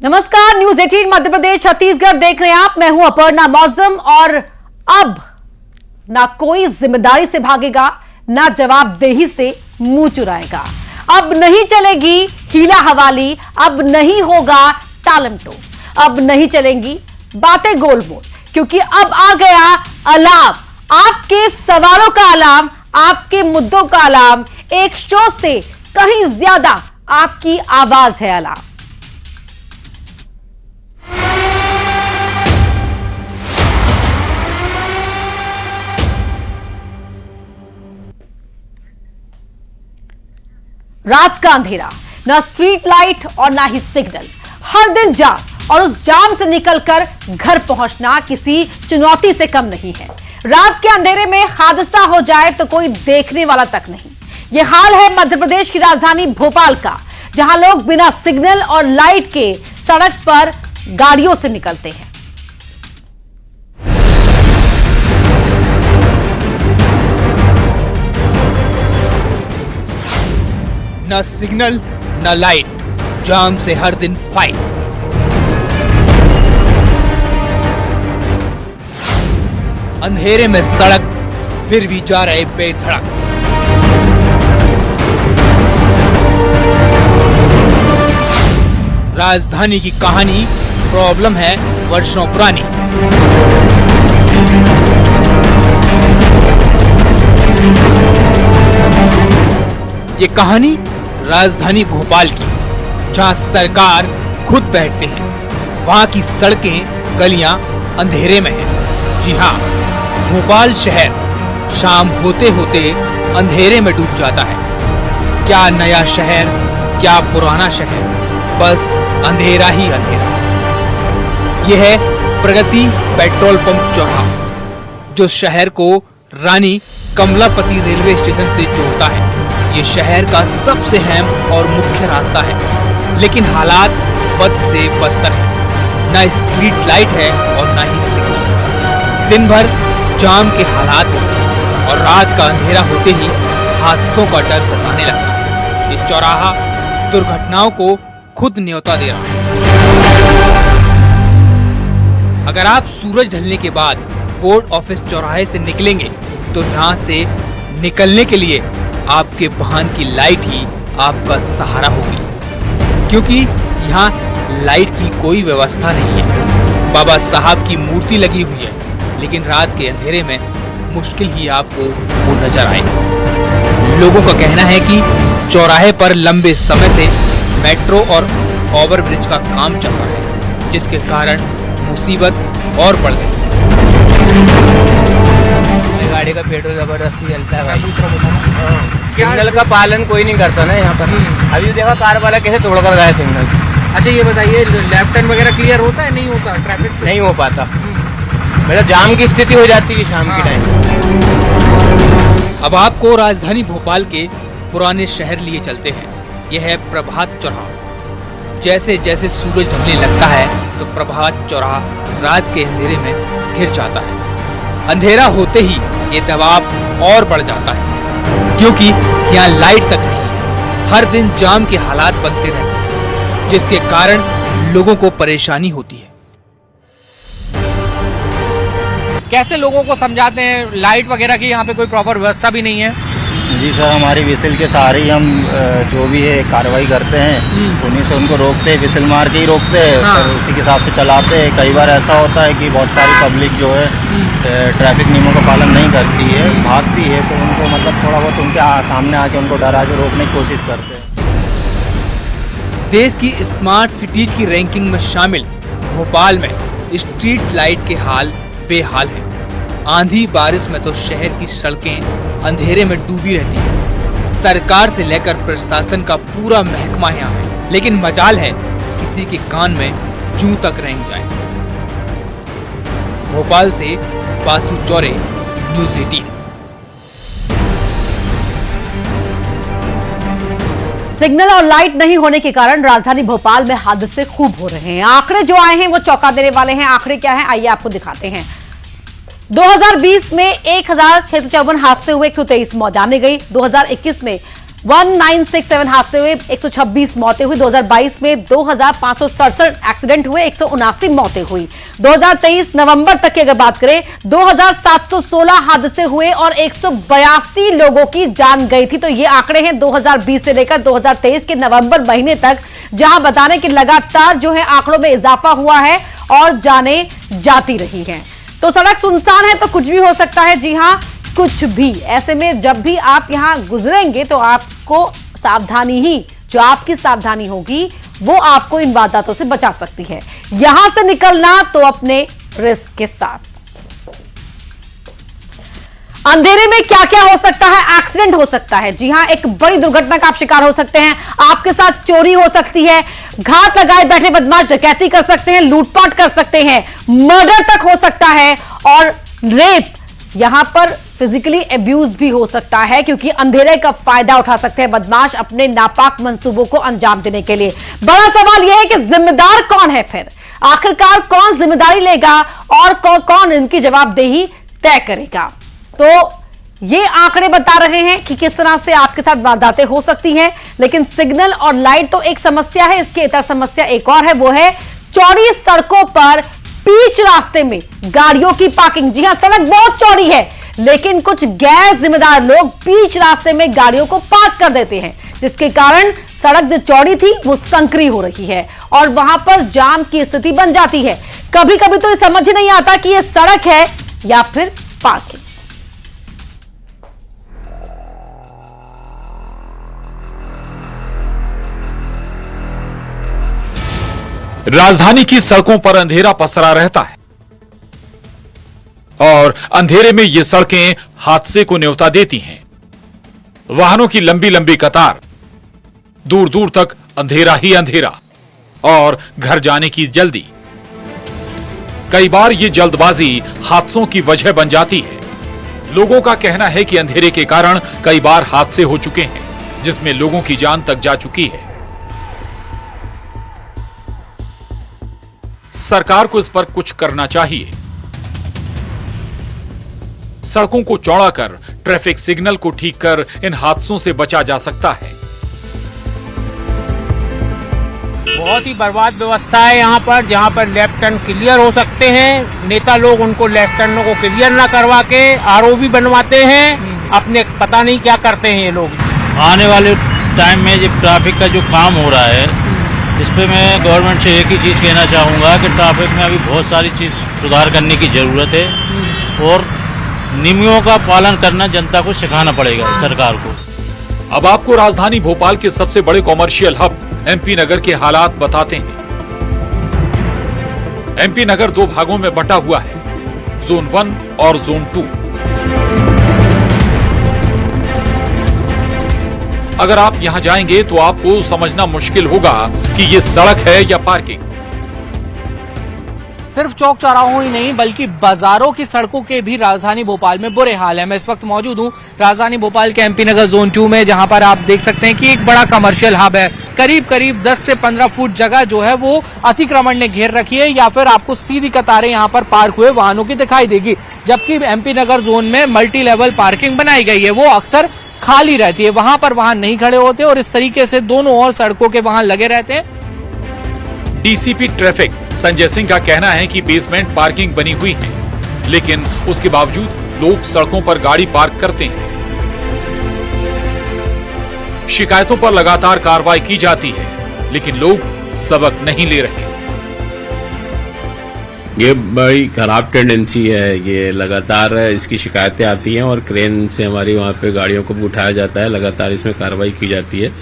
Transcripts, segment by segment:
नमस्कार, न्यूज 18 मध्य प्रदेश छत्तीसगढ़ देख रहे हैं आप। मैं हूं अपर्णा मौजम और अब ना कोई जिम्मेदारी से भागेगा, ना जवाबदेही से मुंह चुराएगा। अब नहीं चलेगी हीला हवाली, अब नहीं होगा टालमटो, अब नहीं चलेंगी बातें गोलमोल, क्योंकि अब आ गया अलार्म, आपके सवालों का अलार्म, आपके मुद्दों का अलार्म। एक शो से कहीं ज्यादा आपकी आवाज है अलार्म। रात का अंधेरा, ना स्ट्रीट लाइट और ना ही सिग्नल, हर दिन जाम, और उस जाम से निकलकर घर पहुंचना किसी चुनौती से कम नहीं है। रात के अंधेरे में हादसा हो जाए तो कोई देखने वाला तक नहीं। यह हाल है मध्य प्रदेश की राजधानी भोपाल का, जहां लोग बिना सिग्नल और लाइट के सड़क पर गाड़ियों से निकलते हैं। न सिग्नल न लाइट, जाम से हर दिन फाइट। अंधेरे में सड़क फिर भी जा रहे बेधड़क। राजधानी की कहानी प्रॉब्लम है वर्षों पुरानी। ये कहानी राजधानी भोपाल की, जहां सरकार खुद बैठते हैं, वहां की सड़कें गलियां अंधेरे में हैं। जी हाँ, भोपाल शहर शाम होते होते अंधेरे में डूब जाता है। क्या नया शहर, क्या पुराना शहर, बस अंधेरा ही अंधेरा। यह है प्रगति पेट्रोल पंप चौराहा, जो शहर को रानी कमलापति रेलवे स्टेशन से जोड़ता है। ये शहर का सबसे अहम और मुख्य रास्ता है, लेकिन हालात बद से बदतर है। ना स्ट्रीट लाइट है और ना ही सिग्नल। दिन भर जाम के हालात होते हैं और रात का अंधेरा होते ही हादसों का डर सताने लगता है। ये चौराहा दुर्घटनाओं को खुद न्योता दे रहा है। अगर आप सूरज ढलने के बाद पोर्ट ऑफिस चौराहे से निकलेंगे तो यहाँ से निकलने के लिए आपके वाहन की लाइट ही आपका सहारा होगी, क्योंकि यहाँ लाइट की कोई व्यवस्था नहीं है। बाबा साहब की मूर्ति लगी हुई है, लेकिन रात के अंधेरे में मुश्किल ही आपको वो नजर आए। लोगों का कहना है कि चौराहे पर लंबे समय से मेट्रो और ओवरब्रिज का काम चल रहा है, जिसके कारण मुसीबत और बढ़ गई। गाड़ी का पेट्रोल जबरदस्ती चलता है भाई। सिग्नल का पालन कोई नहीं करता ना यहाँ पर। अभी देखा कार वाला कैसे तोड़ कर गया सिग्नल। अच्छा ये बताइए, लेफ्ट टर्न वगैरह क्लियर होता है, नहीं होता? ट्रैफिक नहीं हो पाता, मतलब जाम की स्थिति हो जाती है शाम के टाइम। अब आपको राजधानी भोपाल के पुराने शहर लिए चलते हैं। यह है प्रभात चौराहा। जैसे जैसे सूरज ढलने लगता है तो प्रभात चौराहा रात के अंधेरे में घिर जाता है। अंधेरा होते ही ये दबाव और बढ़ जाता है, क्योंकि यहाँ लाइट तक नहीं है। हर दिन जाम के हालात बनते रहते हैं, जिसके कारण लोगों को परेशानी होती है। कैसे लोगों को समझाते हैं? लाइट वगैरह की यहाँ पे कोई प्रॉपर व्यवस्था भी नहीं है। जी सर, हमारी विसिल के सहारे ही हम जो भी है कार्रवाई करते हैं, उन्हीं से उनको रोकते हैं, विसिल मार के ही रोकते हैं। हाँ। फिर उसी के हिसाब से चलाते हैं। कई बार ऐसा होता है कि बहुत सारी पब्लिक जो है ट्रैफिक नियमों का पालन नहीं करती है, भागती है, तो उनको मतलब थोड़ा बहुत उनके सामने आके उनको डरा के रोकने की कोशिश करते हैं। देश की स्मार्ट सिटीज की रैंकिंग में शामिल भोपाल में स्ट्रीट लाइट के हाल बेहाल है। आंधी बारिश में तो शहर की सड़कें अंधेरे में डूबी रहती हैं। सरकार से लेकर प्रशासन का पूरा महकमा यहाँ है, लेकिन मजाल है किसी के कान में जूं तक रेंग जाए। भोपाल से बासु चौरे, न्यूज 18। सिग्नल और लाइट नहीं होने के कारण राजधानी भोपाल में हादसे खूब हो रहे हैं। आंकड़े जो आए हैं वो चौंका देने वाले हैं। आंकड़े क्या हैं, आइए आपको दिखाते हैं। 2020 में 1654 हादसे हुए, 123 मौत जानी गई। 2021 में 1967 हादसे हुए, 126 मौतें हुई। 2022 में 2567 एक्सीडेंट हुए, 179 मौतें हुई। 2023 नवंबर तक की अगर बात करें, 2716 हादसे हुए और 182 लोगों की जान गई थी। तो ये आंकड़े हैं 2020 से लेकर 2023 के नवंबर महीने तक, जहां बता रहे कि लगातार जो है आंकड़ों में इजाफा हुआ है और जानें जाती रही हैं। तो सड़क सुनसान है तो कुछ भी हो सकता है। जी हां, कुछ भी। ऐसे में जब भी आप यहां गुजरेंगे तो आपको सावधानी ही, जो आपकी सावधानी होगी वो आपको इन वारदातों से बचा सकती है। यहां से निकलना तो अपने रिस्क के साथ। अंधेरे में क्या क्या हो सकता है? एक्सीडेंट हो सकता है। जी हां, एक बड़ी दुर्घटना का आप शिकार हो सकते हैं। आपके साथ चोरी हो सकती है, घात लगाए बैठे बदमाश डकैती कर सकते हैं, लूटपाट कर सकते हैं, मर्डर तक हो सकता है और रेप, यहां पर फिजिकली अब्यूज भी हो सकता है, क्योंकि अंधेरे का फायदा उठा सकते हैं बदमाश अपने नापाक मंसूबों को अंजाम देने के लिए। बड़ा सवाल यह है कि जिम्मेदार कौन है? फिर आखिरकार कौन जिम्मेदारी लेगा और कौन इनकी जवाबदेही तय करेगा? तो ये आंकड़े बता रहे हैं कि किस तरह से आपके साथ वारदातें हो सकती हैं। लेकिन सिग्नल और लाइट तो एक समस्या है, इसकी इतर समस्या एक और है, वो है चौड़ी सड़कों पर बीच रास्ते में गाड़ियों की पार्किंग। जी हां, सड़क बहुत चौड़ी है, लेकिन कुछ गैर जिम्मेदार लोग बीच रास्ते में गाड़ियों को पार्क कर देते हैं, जिसके कारण सड़क जो चौड़ी थी वो संकरी हो रही है और वहां पर जाम की स्थिति बन जाती है। कभी कभी तो ये समझ ही नहीं आता कि ये सड़क है या फिर पार्किंग। राजधानी की सड़कों पर अंधेरा पसरा रहता है और अंधेरे में ये सड़कें हादसे को न्योता देती हैं। वाहनों की लंबी लंबी कतार, दूर दूर तक अंधेरा ही अंधेरा और घर जाने की जल्दी। कई बार ये जल्दबाजी हादसों की वजह बन जाती है। लोगों का कहना है कि अंधेरे के कारण कई बार हादसे हो चुके हैं, जिसमें लोगों की जान तक जा चुकी है। सरकार को इस पर कुछ करना चाहिए। सड़कों को चौड़ा कर, ट्रैफिक सिग्नल को ठीक कर इन हादसों से बचा जा सकता है। बहुत ही बर्बाद व्यवस्था है यहाँ पर, जहाँ पर लेफ्ट टर्न क्लियर हो सकते हैं। नेता लोग उनको लेफ्ट टर्नों को क्लियर ना करवा के आरओबी बनवाते हैं, अपने पता नहीं क्या करते हैं ये लोग। आने वाले टाइम में जब ट्रैफिक का जो काम हो रहा है, इस पे मैं गवर्नमेंट से एक ही चीज़ कहना चाहूँगा कि ट्रैफिक में अभी बहुत सारी चीज़ सुधार करने की ज़रूरत है और नियमों का पालन करना जनता को सिखाना पड़ेगा सरकार को। अब आपको राजधानी भोपाल के सबसे बड़े कॉमर्शियल हब एमपी नगर के हालात बताते हैं। एमपी नगर दो भागों में बंटा हुआ है, जोन 1 और जोन 2। अगर आप यहां जाएंगे तो आपको समझना मुश्किल होगा कि ये सड़क है या पार्किंग। सिर्फ चौक चौराहों ही नहीं बल्कि बाजारों की सड़कों के भी राजधानी भोपाल में बुरे हाल है। मैं इस वक्त मौजूद हूं राजधानी भोपाल के एमपी नगर जोन 2 में, जहां पर आप देख सकते हैं कि एक बड़ा कमर्शियल हब है। करीब करीब 10 से 15 फुट जगह जो है वो अतिक्रमण ने घेर रखी है, या फिर आपको सीधी कतारें यहां पर पार्क हुए वाहनों की दिखाई देगी। जबकि एमपी नगर जोन में मल्टी लेवल पार्किंग बनाई गई है, वो अक्सर खाली रहती है, वहां पर वाहन नहीं खड़े होते और इस तरीके से दोनों ओर सड़कों के वाहन लगे रहते हैं। डीसीपी ट्रैफिक संजय सिंह का कहना है कि बेसमेंट पार्किंग बनी हुई है, लेकिन उसके बावजूद लोग सड़कों पर गाड़ी पार्क करते हैं। शिकायतों पर लगातार कार्रवाई की जाती है, लेकिन लोग सबक नहीं ले रहे। ये बड़ी खराब टेंडेंसी है, ये लगातार इसकी शिकायतें आती हैं और क्रेन से हमारी वहाँ पे गाड़ियों को भी उठाया जाता है, लगातार इसमें कार्रवाई की जाती है।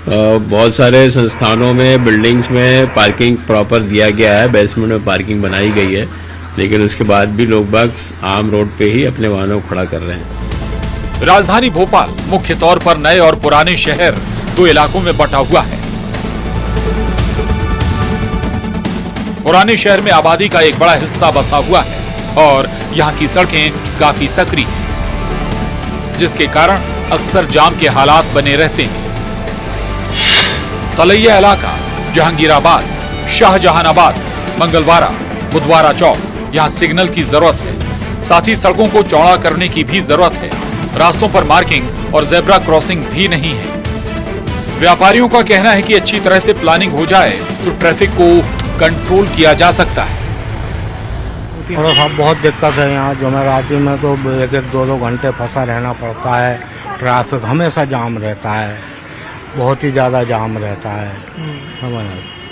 बहुत सारे संस्थानों में, बिल्डिंग्स में पार्किंग प्रॉपर दिया गया है, बेसमेंट में पार्किंग बनाई गई है, लेकिन उसके बाद भी लोग बाग आम रोड पे ही अपने वाहनों को खड़ा कर रहे हैं। राजधानी भोपाल मुख्य तौर पर नए और पुराने शहर दो इलाकों में बंटा हुआ है। पुराने शहर में आबादी का एक बड़ा हिस्सा बसा हुआ है और यहाँ की सड़कें काफी सकरी हैं, जिसके कारण अक्सर जाम के हालात बने रहते हैं। तलैया इलाका, जहांगीराबाद, शाहजहानाबाद, मंगलवारा, बुधवारा चौक, यहाँ सिग्नल की जरूरत है। साथ ही सड़कों को चौड़ा करने की भी जरूरत है। रास्तों पर मार्किंग और जेब्रा क्रॉसिंग भी नहीं है। व्यापारियों का कहना है कि अच्छी तरह से प्लानिंग हो जाए तो ट्रैफिक को कंट्रोल किया जा सकता है। और साहब बहुत दिक्कत है यहाँ जुमेराती में, तो 1-2 घंटे फंसा रहना पड़ता है। ट्रैफिक हमेशा जाम रहता है, बहुत ही ज़्यादा जाम रहता है।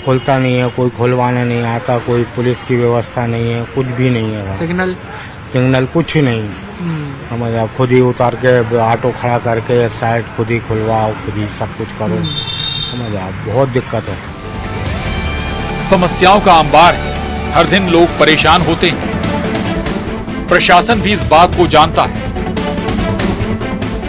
खुलता नहीं है, कोई खुलवाने नहीं आता, कोई पुलिस की व्यवस्था नहीं है, कुछ भी नहीं है। सिग्नल कुछ ही नहीं। समझ आप, खुद ही उतार के ऑटो खड़ा करके एक साइड खुद ही खुलवाओ, खुद ही सब कुछ करो। समझ आप, बहुत दिक्कत है। समस्याओं का अंबार है, हर दिन लोग परेशान होते हैं। प्रशासन भी इस बात को जानता है।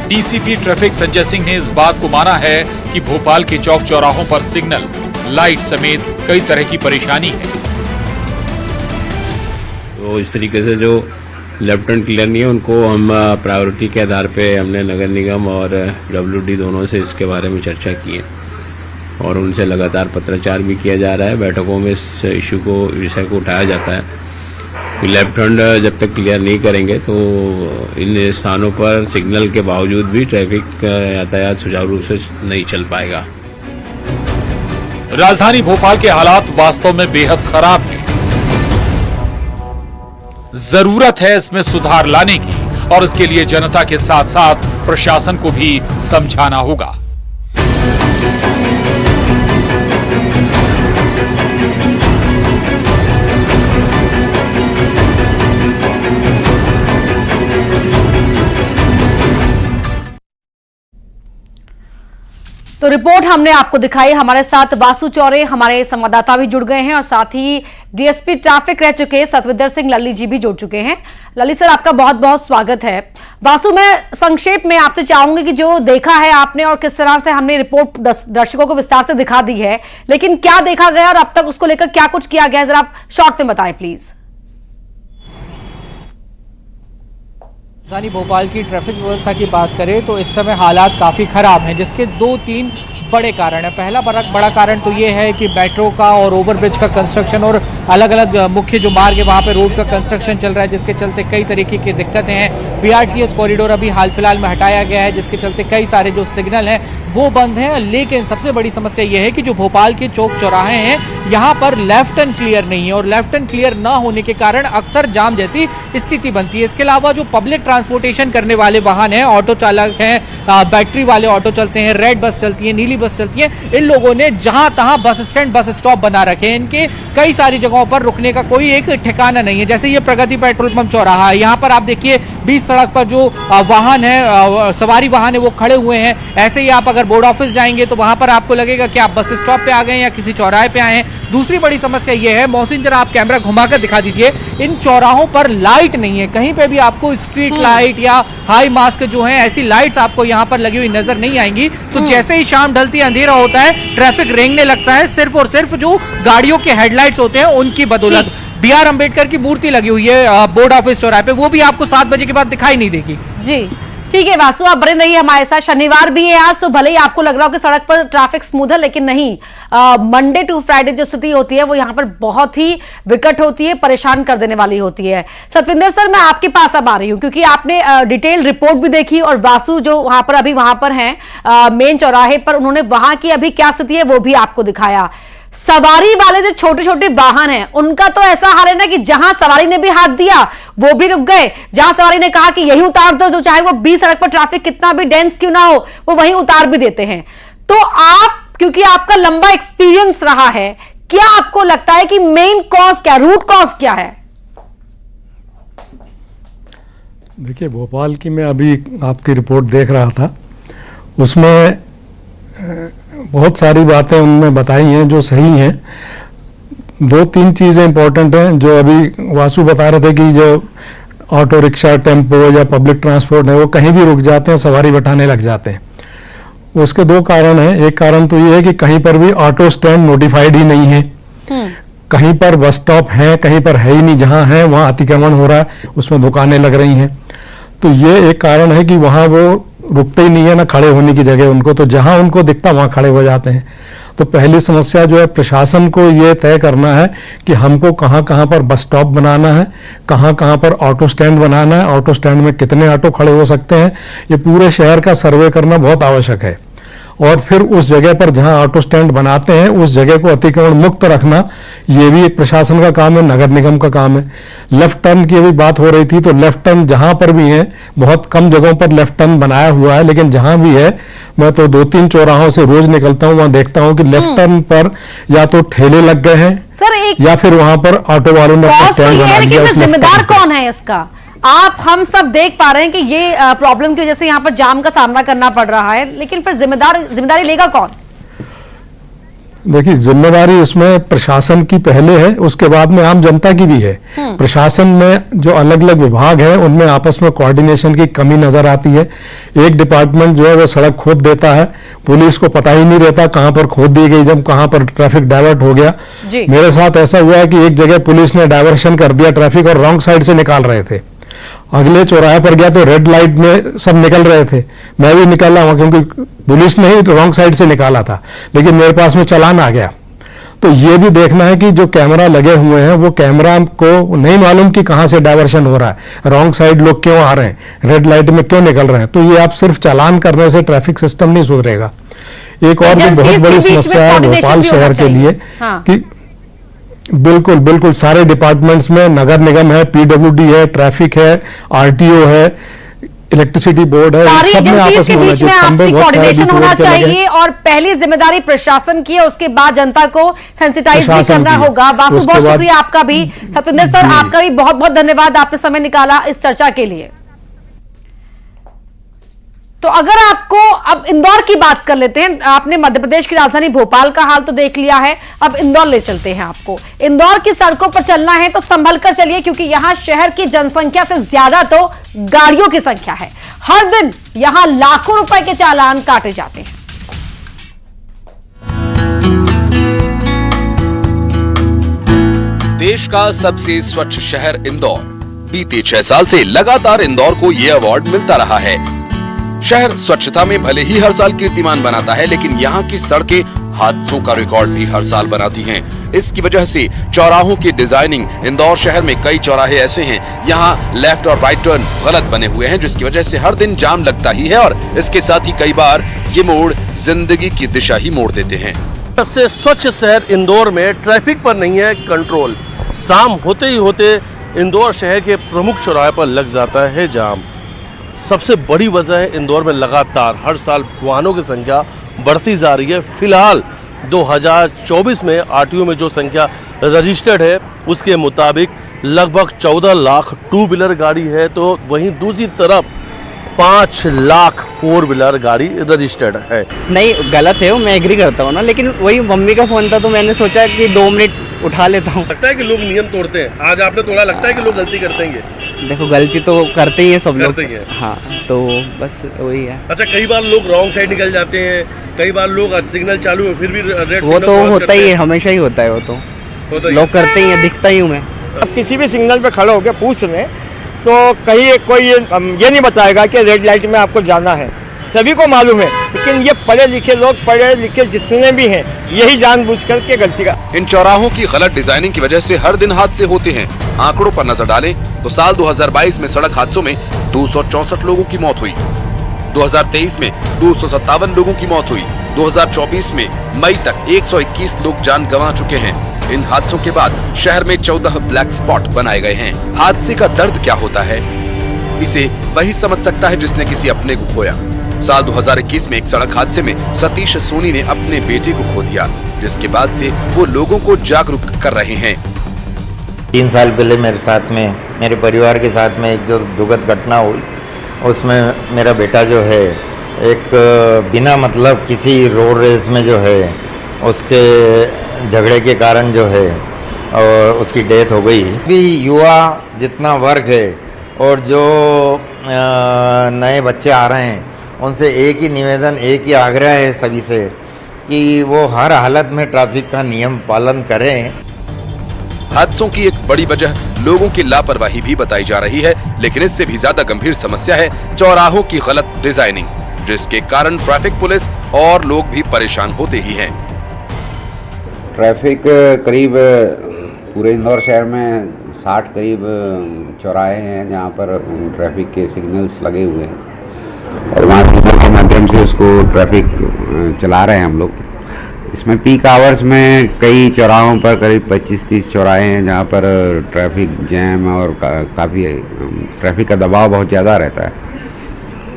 डीसीपी ट्रैफिक संजय सिंह ने इस बात को माना है कि भोपाल के चौक चौराहों पर सिग्नल, लाइट समेत कई तरह की परेशानी है। तो इस तरीके से जो लेफ्ट हैंड क्लियर नहीं है उनको हम प्रायोरिटी के आधार पे हमने नगर निगम और WD दोनों से इसके बारे में चर्चा की है और उनसे लगातार पत्राचार भी किया जा रहा है। बैठकों में इस विषय को उठाया जाता है कि लेफ्ट हैंड जब तक क्लियर नहीं करेंगे तो इन स्थानों पर सिग्नल के बावजूद भी ट्रैफिक यातायात सुचारू रूप से नहीं चल पाएगा। राजधानी भोपाल के हालात वास्तव में बेहद खराब हैं। जरूरत है इसमें सुधार लाने की और इसके लिए जनता के साथ साथ प्रशासन को भी समझाना होगा। तो रिपोर्ट हमने आपको दिखाई। हमारे साथ वासु चौरे हमारे संवाददाता भी जुड़ गए हैं और साथ ही डीएसपी ट्रैफिक रह चुके सतविंदर सिंह लल्ली जी भी जुड़ चुके हैं। लल्ली सर, आपका बहुत बहुत स्वागत है। वासु, मैं संक्षेप में आपसे चाहूंगी कि जो देखा है आपने और किस तरह से हमने रिपोर्ट दर्शकों को विस्तार से दिखा दी है, लेकिन क्या देखा गया और अब तक उसको लेकर क्या कुछ किया गया है, जरा आप शॉर्ट में बताएं प्लीज। राजधानी भोपाल की ट्रैफिक व्यवस्था की बात करें तो इस समय हालात काफ़ी खराब हैं, जिसके 2-3 बड़े कारण है। पहला बड़ा कारण तो ये है कि मेट्रो का और ओवरब्रिज का कंस्ट्रक्शन और अलग अलग मुख्य जो मार्ग है वहाँ पे रोड का कंस्ट्रक्शन चल रहा है, जिसके चलते कई तरीके की दिक्कतें हैं। BRTS कॉरिडोर अभी हाल फिलहाल में हटाया गया है, जिसके चलते कई सारे जो सिग्नल हैं वो बंद हैं। लेकिन सबसे बड़ी समस्या ये है कि जो भोपाल के चौक चौराहे हैं यहाँ पर लेफ्ट एंड क्लियर नहीं है और लेफ्ट एंड क्लियर ना होने के कारण अक्सर जाम जैसी स्थिति बनती है। इसके अलावा जो पब्लिक ट्रांसपोर्टेशन करने वाले वाहन हैं, ऑटो चालक हैं, बैटरी वाले ऑटो चलते हैं, रेड बस चलती है, नीली बस चलती है, इन लोगों ने जहां तहां बस स्टैंड बस स्टॉप बना रखे हैं। इनके कई सारी जगहों पर रुकने का कोई एक ठिकाना नहीं है। जैसे ये प्रगति पेट्रोल पंप चौराहा है, यहाँ पर आप देखिए बीच सड़क पर जो वाहन है, सवारी वाहन है, वो खड़े हुए हैं। ऐसे ही आप अगर बोर्ड ऑफिस जाएंगे तो वहां पर आपको लगेगा कि आप बस स्टॉप पे आ गए या किसी चौराहे पे आए हैं। दूसरी बड़ी समस्या यह है, मोहसिन जरा आप कैमरा घुमाकर दिखा दीजिए, इन चौराहों पर लाइट नहीं है। कहीं पे भी आपको स्ट्रीट लाइट या हाई मास्क जो है ऐसी लाइट्स आपको यहाँ पर लगी हुई नजर नहीं आएंगी। तो जैसे ही शाम ढलती अंधेरा होता है, ट्रैफिक रेंगने लगता है, सिर्फ और सिर्फ जो गाड़ियों के हेडलाइट्स होते हैं उनकी बदौलत। BR अम्बेडकर की मूर्ति लगी हुई है बोर्ड ऑफिस चौराहे पे, वो भी आपको 7 बजे के बाद दिखाई नहीं देगी। जी ठीक है वासु, आप बने रहिए हमारे साथ। शनिवार भी है आज, तो भले ही आपको लग रहा हो कि सड़क पर ट्रैफिक स्मूथ है, लेकिन नहीं, मंडे टू फ्राइडे जो स्थिति होती है वो यहाँ पर बहुत ही विकट होती है, परेशान कर देने वाली होती है। सतविंदर सर, मैं आपके पास अब आ रही हूँ क्योंकि आपने डिटेल रिपोर्ट भी देखी और वासु जो वहां पर हैं मेन चौराहे पर, उन्होंने वहां की अभी क्या स्थिति है वो भी आपको दिखाया। सवारी वाले जो छोटे छोटे वाहन हैं उनका तो ऐसा हाल है ना कि जहां सवारी ने भी हाथ दिया वो भी रुक गए, जहां सवारी ने कहा कि यही उतार दो, जो चाहे वो 20 सड़क पर ट्रैफिक कितना भी डेंस क्यों ना हो वो वहीं उतार भी देते हैं। तो आप, क्योंकि आपका लंबा एक्सपीरियंस रहा है, क्या आपको लगता है कि मेन कॉज क्या, रूट कॉज क्या है? देखिए, भोपाल की मैं अभी आपकी रिपोर्ट देख रहा था, उसमें बहुत सारी बातें उनमें बताई हैं जो सही हैं। 2-3 चीज़ें इंपॉर्टेंट हैं जो अभी वासु बता रहे थे कि जो ऑटो रिक्शा, टेम्पो या पब्लिक ट्रांसपोर्ट है वो कहीं भी रुक जाते हैं, सवारी बैठाने लग जाते हैं। उसके 2 कारण हैं। एक कारण तो ये है कि कहीं पर भी ऑटो स्टैंड नोटिफाइड ही नहीं है, कहीं पर बस स्टॉप है, कहीं पर है ही नहीं, जहां है वहां अतिक्रमण हो रहा है, उसमें दुकानें लग रही हैं। तो ये एक कारण है कि वहां वो रुकते ही नहीं है ना खड़े होने की जगह उनको, तो जहां उनको दिखता वहां खड़े हो जाते हैं। तो पहली समस्या जो है, प्रशासन को ये तय करना है कि हमको कहाँ कहाँ पर बस स्टॉप बनाना है, कहाँ कहाँ पर ऑटो स्टैंड बनाना है, ऑटो स्टैंड में कितने ऑटो खड़े हो सकते हैं, ये पूरे शहर का सर्वे करना बहुत आवश्यक है। और फिर उस जगह पर जहां ऑटो स्टैंड बनाते हैं उस जगह को अतिक्रमण मुक्त रखना, ये भी एक प्रशासन का काम है, नगर निगम का काम है। लेफ्ट टर्न की अभी बात हो रही थी, तो लेफ्ट टर्न जहां पर भी है, बहुत कम जगहों पर लेफ्ट टर्न बनाया हुआ है, लेकिन जहां भी है, मैं तो 2-3 चौराहों से रोज निकलता हूं, वहां देखता हूं कि लेफ्ट टर्न पर या तो ठेले लग गए हैं सर एक या फिर वहां पर ऑटो वालों ने अपना स्टैंड बना दिया। लेकिन जिम्मेदार कौन है इसका? आप हम सब देख पा रहे हैं कि ये प्रॉब्लम की वजह से यहाँ पर जाम का सामना करना पड़ रहा है, लेकिन फिर जिम्मेदारी लेगा कौन? देखिए, जिम्मेदारी इसमें प्रशासन की पहले है, उसके बाद में आम जनता की भी है। प्रशासन में जो अलग अलग विभाग हैं उनमें आपस में कोऑर्डिनेशन की कमी नजर आती है। एक डिपार्टमेंट जो है वो सड़क खोद देता है, पुलिस को पता ही नहीं रहता कहां पर खोद दी गई, जब कहां पर ट्रैफिक डाइवर्ट हो गया। मेरे साथ ऐसा हुआ है कि एक जगह पुलिस ने डायवर्शन कर दिया ट्रैफिक और रॉन्ग साइड से निकाल रहे थे, अगले चौराहे पर गया तो रेड लाइट में सब निकल रहे थे, मैं भी निकला वहां क्योंकि पुलिस ने ही रॉन्ग साइड से निकाला था, लेकिन मेरे पास में चालान आ गया। तो ये भी देखना है कि जो कैमरा लगे हुए हैं वो कैमरा को नहीं मालूम कि कहां से डायवर्शन हो रहा है, रॉन्ग साइड लोग क्यों आ रहे हैं, रेड लाइट में क्यों निकल रहे हैं। तो ये आप सिर्फ चालान करने से ट्रैफिक सिस्टम नहीं सुधरेगा। एक और भी बहुत बड़ी समस्या है भोपाल शहर के लिए कि बिल्कुल बिल्कुल सारे डिपार्टमेंट्स में, नगर निगम है, पीडब्ल्यूडी है, ट्रैफिक है, आरटीओ है, इलेक्ट्रिसिटी बोर्ड है, सब में आपस में कोऑर्डिनेशन होना चाहिए। और पहली जिम्मेदारी प्रशासन की है, उसके बाद जनता को सेंसिटाइज भी करना होगा। वासु, बहुत शुक्रिया आपका भी। सत्येंद्र सर, आपका भी बहुत बहुत धन्यवाद, आपने समय निकाला इस चर्चा के लिए। तो अगर आपको अब इंदौर की बात कर लेते हैं, आपने मध्य प्रदेश की राजधानी भोपाल का हाल तो देख लिया है, अब इंदौर ले चलते हैं आपको। इंदौर की सड़कों पर चलना है तो संभल कर चलिए, क्योंकि यहां शहर की जनसंख्या से ज्यादा तो गाड़ियों की संख्या है। हर दिन यहां लाखों रुपए के चालान काटे जाते हैं। देश का सबसे स्वच्छ शहर इंदौर, बीते 6 साल से लगातार इंदौर को यह अवार्ड मिलता रहा है। शहर स्वच्छता में भले ही हर साल कीर्तिमान बनाता है, लेकिन यहाँ की सड़कें हादसों का रिकॉर्ड भी हर साल बनाती हैं। इसकी वजह से चौराहों की डिजाइनिंग, इंदौर शहर में कई चौराहे ऐसे हैं यहाँ लेफ्ट और राइट टर्न गलत बने हुए हैं, जिसकी वजह से हर दिन जाम लगता ही है और इसके साथ ही कई बार ये मोड़ जिंदगी की दिशा ही मोड़ देते हैं। सबसे स्वच्छ शहर इंदौर में ट्रैफिक पर नहीं है कंट्रोल। शाम होते ही होते इंदौर शहर के प्रमुख चौराहे पर लग जाता है जाम। सबसे बड़ी वजह है इंदौर में लगातार हर साल वाहनों की संख्या बढ़ती जा रही है। फिलहाल 2024 में आरटीओ में जो संख्या रजिस्टर्ड है उसके मुताबिक लगभग 14 लाख 2 व्हीलर गाड़ी है, तो वहीं दूसरी तरफ 5 लाख 4 व्हीलर गाड़ी रजिस्टर्ड है। नहीं, गलत है वो, मैं एग्री करता हूँ ना, लेकिन वही मम्मी का फोन था तो मैंने सोचा कि 2 मिनट उठा लेता हूँ। लगता है कि लोग नियम तोड़ते हैं, आज आपने तोड़ा, लगता है कि लोग गलती करते हैं? देखो, गलती तो करते ही है सब लोग, करते ही है। हाँ, तो बस वही है। अच्छा, कई बार लोग रॉन्ग साइड निकल जाते हैं, कई बार लोग सिग्नल चालू है फिर भी रेड, वो तो होता ही है, हमेशा ही होता है, वो तो लोग करते ही है, दिखता ही हूँ मैं। अब किसी भी सिग्नल पे खड़े होकर पूछ लें तो कहीं कोई ये नहीं बताएगा कि रेड लाइट में आपको जाना है, सभी को मालूम है, लेकिन ये पढ़े लिखे लोग, पढ़े लिखे जितने भी हैं, यही जानबूझकर के गलती का। इन चौराहों की गलत डिजाइनिंग की वजह से हर दिन हादसे होते हैं। आंकड़ों पर नजर डालें तो साल 2022 में सड़क हादसों में 264 लोगों की मौत हुई, 2023 में 257 लोगों की मौत हुई, 2024 में मई तक 121 लोग जान गंवा चुके हैं। इन हादसों के बाद शहर में 14 ब्लैक स्पॉट बनाए गए हैं। हादसे का दर्द क्या होता है, इसे वही समझ सकता है जिसने किसी अपने को खोया। साल 2021 में एक सड़क हादसे में सतीश सोनी ने अपने बेटे को खो दिया, जिसके बाद से वो लोगों को जागरूक कर रहे हैं। 3 साल पहले मेरे साथ में, मेरे परिवार के साथ में एक जो दुखद घटना हुई, उसमें मेरा बेटा जो है एक बिना मतलब किसी रोड रेस में जो है उसके झगड़े के कारण जो है और उसकी डेथ हो गई। भी युवा जितना वर्ग है और जो नए बच्चे आ रहे हैं उनसे एक ही निवेदन, एक ही आग्रह है सभी से कि वो हर हालत में ट्रैफिक का नियम पालन करें। हादसों की एक बड़ी वजह लोगों की लापरवाही भी बताई जा रही है, लेकिन इससे भी ज्यादा गंभीर समस्या है चौराहों की गलत डिजाइनिंग, जिसके कारण ट्रैफिक पुलिस और लोग भी परेशान होते ही हैं। ट्रैफिक करीब पूरे इंदौर शहर में 60 करीब चौराहे हैं जहाँ पर ट्रैफिक के सिग्नल्स लगे हुए हैं और वहाँ सिग्नल के माध्यम से उसको ट्रैफिक चला रहे हैं हम लोग। इसमें पीक आवर्स में कई चौराहों पर करीब 25-30 चौराहे हैं जहाँ पर ट्रैफिक जैम और काफ़ी ट्रैफिक का दबाव बहुत ज़्यादा रहता है।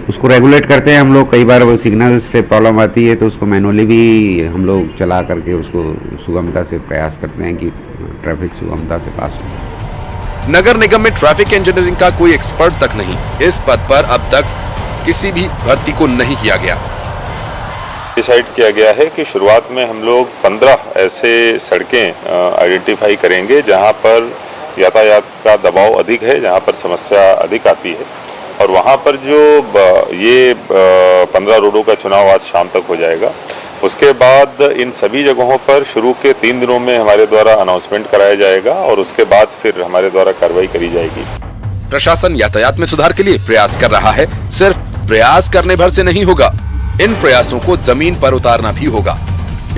उसको रेगुलेट करते हैं हम लोग। कई बार वो सिग्नल से प्रॉब्लम आती है तो उसको मैनुअली भी हम लोग चला करके उसको सुगमता से प्रयास करते हैं कि ट्रैफिक सुगमता से पास हो। नगर निगम में ट्रैफिक इंजीनियरिंग का कोई एक्सपर्ट तक नहीं। इस पद पर अब तक किसी भी भर्ती को नहीं किया गया। डिसाइड किया गया है कि शुरुआत में हम लोग 15 ऐसे सड़कें आइडेंटिफाई करेंगे जहां पर यातायात का दबाव अधिक है, जहां पर समस्या अधिक आती है, और वहां पर जो ये 15 रोडों का चुनाव आज शाम तक हो जाएगा। उसके बाद इन सभी जगहों पर शुरू के 3 दिनों में हमारे द्वारा अनाउंसमेंट कराया जाएगा और उसके बाद फिर हमारे द्वारा कार्रवाई करी जाएगी। प्रशासन यातायात में सुधार के लिए प्रयास कर रहा है। सिर्फ प्रयास करने भर से नहीं होगा, इन प्रयासों को जमीन पर उतारना भी होगा।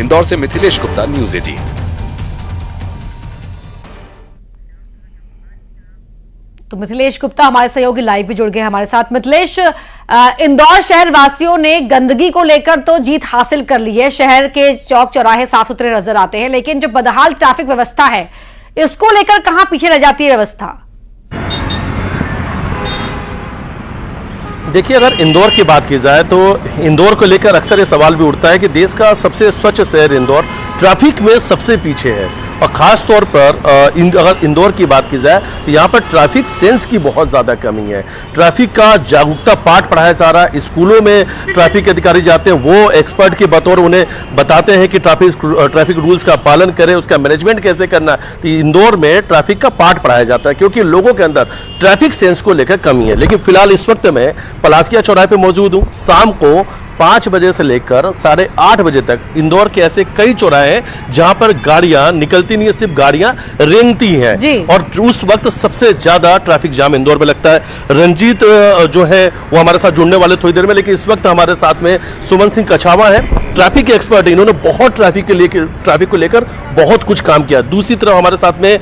इंदौर से मिथिलेश गुप्ता, न्यूज़ 18। तो मिथिलेश गुप्ता हमारे सहयोगी लाइव भी जुड़ गए हमारे साथ। मिथिलेश, इंदौर शहर वासियों ने गंदगी को लेकर तो जीत हासिल कर ली है। शहर के चौक चौराहे साफ सुथरे नजर आते हैं, लेकिन जो बदहाल ट्रैफिक व्यवस्था है इसको लेकर कहां पीछे रह जाती है व्यवस्था? देखिए, अगर इंदौर की बात की जाए तो इंदौर को लेकर अक्सर ये सवाल भी उठता है कि देश का सबसे स्वच्छ शहर इंदौर ट्रैफिक में सबसे पीछे है। और ख़ास तौर पर अगर इंदौर की बात की जाए तो यहाँ पर ट्रैफिक सेंस की बहुत ज़्यादा कमी है। ट्रैफिक का जागरूकता पाठ पढ़ाया जा रहा है। स्कूलों में ट्रैफिक अधिकारी जाते हैं, वो एक्सपर्ट के बतौर उन्हें बताते हैं कि ट्रैफिक रूल्स का पालन करें, उसका मैनेजमेंट कैसे करना है। तो इंदौर में ट्रैफिक का पाठ पढ़ाया जाता है क्योंकि लोगों के अंदर ट्रैफिक सेंस को लेकर कमी है। लेकिन फिलहाल इस वक्त मैं पलासिया चौराहे पर मौजूद हूँ। शाम को 5 बजे से लेकर 8:30 बजे तक इंदौर के ऐसे कई चौराहे हैं जहां पर गाड़ियां निकलती नहीं है, सिर्फ गाड़ियां रेंगती हैं, और उस वक्त सबसे ज्यादा ट्रैफक जाम इंदौर में लगता है। रंजीत जो है वो हमारे साथ जुड़ने वाले थोड़ी देर में, लेकिन इस वक्त हमारे साथ में सुमन सिंह कछावा है, ट्रैफिक के एक्सपर्ट है। इन्होंने बहुत ट्रैफिक को लेकर बहुत कुछ काम किया। दूसरी तरफ हमारे साथ में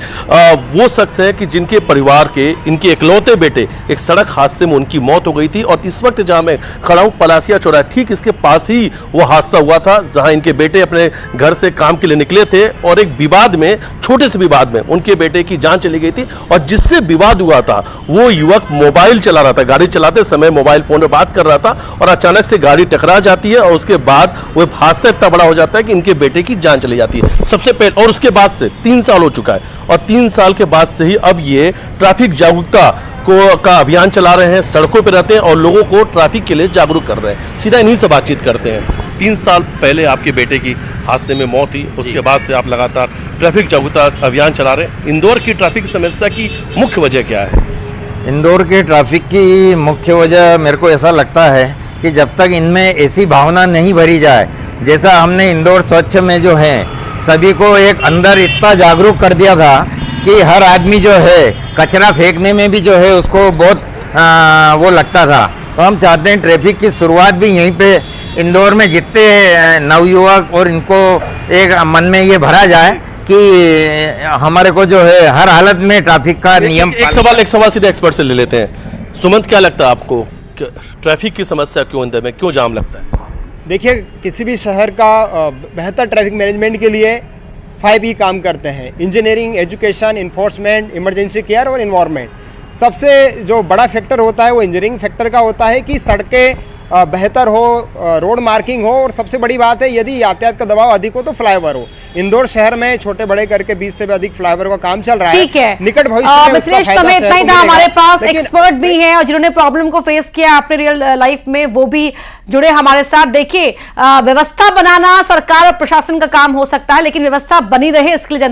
वो शख्स है कि जिनके परिवार के इनके इकलौते बेटे एक सड़क हादसे में उनकी मौत हो गई थी, और इस वक्त जहां मैं खड़ा हूं पलासिया चौराहा, ठीक इसके पास ही वो हादसा हुआ था जहां इनके बेटे अपने घर से काम के लिए निकले थे और एक विवाद में, छोटे से विवाद में उनके बेटे की जान चली गई थी। और जिससे विवाद हुआ था वो युवक मोबाइल चला रहा था, गाड़ी चलाते समय मोबाइल फोन में बात कर रहा था, और अचानक से गाड़ी टकरा जाती है और उसके बाद वो हादसा इतना बड़ा हो जाता है कि इनके बेटे की जान चली जाती है सबसे पहले। और उसके बाद से 3 साल हो चुका है, और 3 साल के बाद से ही अब ये ट्रैफिक जागरूकता का अभियान चला रहे हैं, सड़कों पर रहते हैं और लोगों को ट्रैफिक के लिए जागरूक कर रहे हैं। सीधा इन्हीं से बातचीत करते हैं। 3 साल पहले आपके बेटे की हादसे में मौत हुई, उसके बाद से आप लगातार ट्रैफिक जागरूकता अभियान चला रहे हैं। इंदौर की ट्रैफिक समस्या की मुख्य वजह क्या है? इंदौर के ट्रैफिक की मुख्य वजह मेरे को ऐसा लगता है कि जब तक इनमें ऐसी भावना नहीं भरी जाए, जैसा हमने इंदौर स्वच्छ में जो है सभी को एक अंदर इतना जागरूक कर दिया था कि हर आदमी जो है कचरा फेंकने में भी जो है उसको बहुत वो लगता था। तो हम चाहते हैं ट्रैफिक की शुरुआत भी यहीं पे इंदौर में जितने नवयुवक और इनको एक मन में ये भरा जाए कि हमारे को जो है हर हालत में ट्रैफिक का नियम। एक सवाल सीधे एक्सपर्ट से ले लेते हैं। सुमंत, क्या लगता है आपको ट्रैफिक की समस्या क्यों इंदौर में क्यों जाम लगता है? देखिए, किसी भी शहर का बेहतर ट्रैफिक मैनेजमेंट के लिए 5 ही काम करते हैं: engineering, education, enforcement, emergency care और इन्वायरमेंट। सबसे जो बड़ा फैक्टर होता है वो इंजीनियरिंग फैक्टर का होता है कि सड़कें बेहतर हो, रोड मार्किंग हो, और सबसे बड़ी बात है यदि यातायात का दबाव अधिक हो तो फ्लाईओवर हो। इंदौर शहर में छोटे बड़े करके 20 से भी अधिक फ्लाईओवर का काम चल रहा है। ठीक है, निकट भविष्य में मिथिलेश, समय इतना ही था। हमारे पास एक्सपर्ट भी हैं और जिन्होंने प्रॉब्लम को फेस किया अपने रियल लाइफ में, वो भी जुड़े हमारे साथ। देखिए, व्यवस्था बनाना सरकार और प्रशासन का काम हो सकता है, लेकिन व्यवस्था बनी रहे इसके लिए